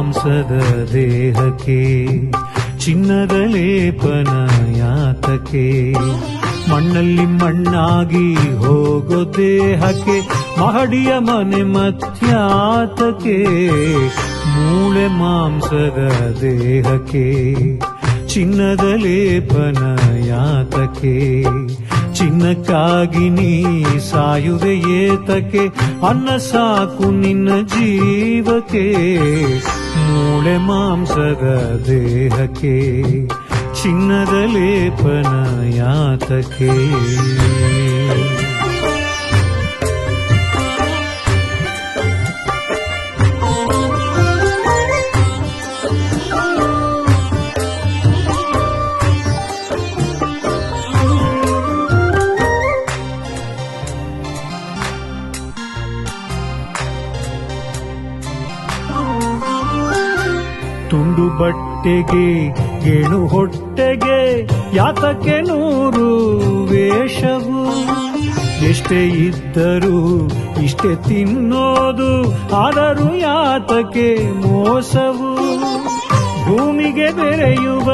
ಮಾಂಸದ ದೇಹಕ್ಕೆ ಚಿನ್ನದ ಲೇಪನ ಯಾತಕ್ಕೆ ಮಣ್ಣಲ್ಲಿ ಮಣ್ಣಾಗಿ ಹೋಗೋ ದೇಹಕ್ಕೆ ಮಹಡಿಯ ಮನೆ ಮತ್ಯಾತಕ್ಕೆ ಮೂಳೆ ಮಾಂಸದ ದೇಹಕ್ಕೆ ಚಿನ್ನದ ಲೇಪನ ಯಾತಕ್ಕೆ ಚಿನ್ನಕ್ಕಾಗಿ ನೀ ಸಾಯುವೆ ಏತಕ್ಕೆ ಅನ್ನ ಸಾಕು ನಿನ್ನ ಜೀವಕ್ಕೆ ಮೂಳೆ ಮಾಂಸದ ದೇಹಕ್ಕೆ ಚಿನ್ನದ ಲೇಪನ ಯಾತಕ್ಕೆ ತುಂಡು ಬಟ್ಟೆಗೆ ಗೇಣು ಹೊಟ್ಟೆಗೆ ಯಾತಕ್ಕೆ 100 ವೇಷವು ಎಷ್ಟೇ ಇದ್ದರೂ ಇಷ್ಟೇ ತಿನ್ನೋದು ಆದರೂ ಯಾತಕ್ಕೆ ಮೋಸವು ಭೂಮಿಗೆ ಬೆರೆಯುವ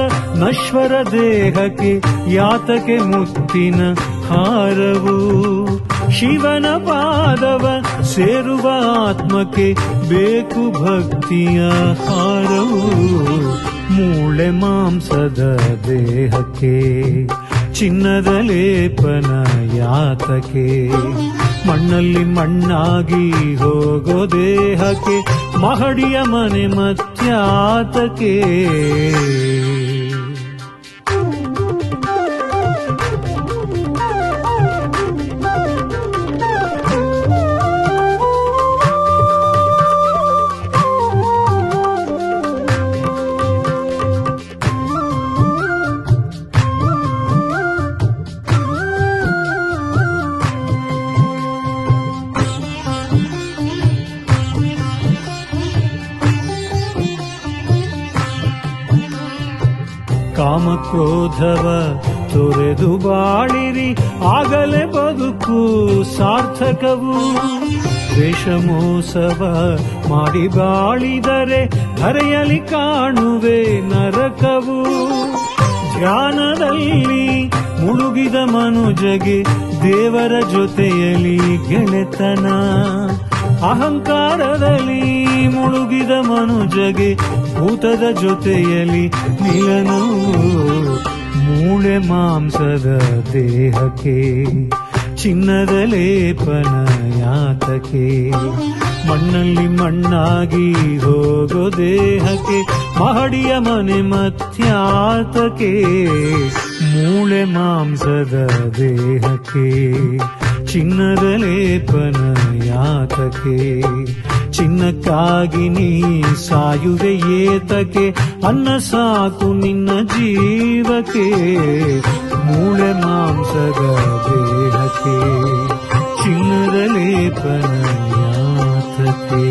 ನಶ್ವರ ದೇಹಕ್ಕೆ ಯಾತಕ್ಕೆ ಮುತ್ತಿನ ಹಾರವು ಶಿವನ ಪಾದವ ಸೇರುವ ಆತ್ಮಕ್ಕೆ ಬೇಕು ಭಕ್ತಿಯ ಹಾರವು ಮೂಳೆ ಮಾಂಸದ ದೇಹಕ್ಕೆ ಚಿನ್ನದ ಲೇಪನ ಯಾತಕ್ಕೆ ಮಣ್ಣಲ್ಲಿ ಮಣ್ಣಾಗಿ ಹೋಗೋ ದೇಹಕ್ಕೆ ಮಹಡಿಯ ಮನೆ ಮತ್ಯಾತಕ್ಕೆ ಕಾಮಕ್ರೋಧವ ತೊರೆದು ಬಾಳಿರಿ ಆಗಲೇ ಬದುಕು ಸಾರ್ಥಕವು ದ್ವೇಷಮೋಸವ ಮಾಡಿ ಬಾಳಿದರೆ ಧರೆಯಲ್ಲಿ ಕಾಣುವೆ ನರಕವು ಧ್ಯಾನದಲ್ಲಿ ಮುಳುಗಿದ ಮನುಜಗೆ ದೇವರ ಜೊತೆಯಲ್ಲಿ ಗೆಳೆತನ ಅಹಂಕಾರದಲ್ಲಿ ಮುಳುಗಿದ ಮನುಜಗೆ ಭೂತದ ಜೊತೆಯಲ್ಲಿ ಮಿಲನವು ಮೂಳೆ ಮಾಂಸದ ದೇಹಕ್ಕೆ ಚಿನ್ನದ ಲೇಪನ ಯಾತಕ್ಕೆ ಮಣ್ಣಲ್ಲಿ ಮಣ್ಣಾಗಿ ಹೋಗೋ ದೇಹಕ್ಕೆ ಮಹಡಿಯ ಮನೆ ಮತ್ಯಾತಕ್ಕೆ ಮೂಳೆ ಮಾಂಸದ ದೇಹಕ್ಕೆ ಚಿನ್ನದ ಲೇಪನ ಯಾತಕ್ಕೆ ಚಿನ್ನಕ್ಕಾಗಿ ನೀ ಸಾಯುವೆ ಏತಕ್ಕೆ ಅನ್ನ ಸಾಕು ನಿನ್ನ ಜೀವಕ್ಕೆ ಮೂಳೆ ಮಾಂಸದ ದೇಹಕ್ಕೆ ಚಿನ್ನದ ಲೇಪನ ಯಾತಕ್ಕೆ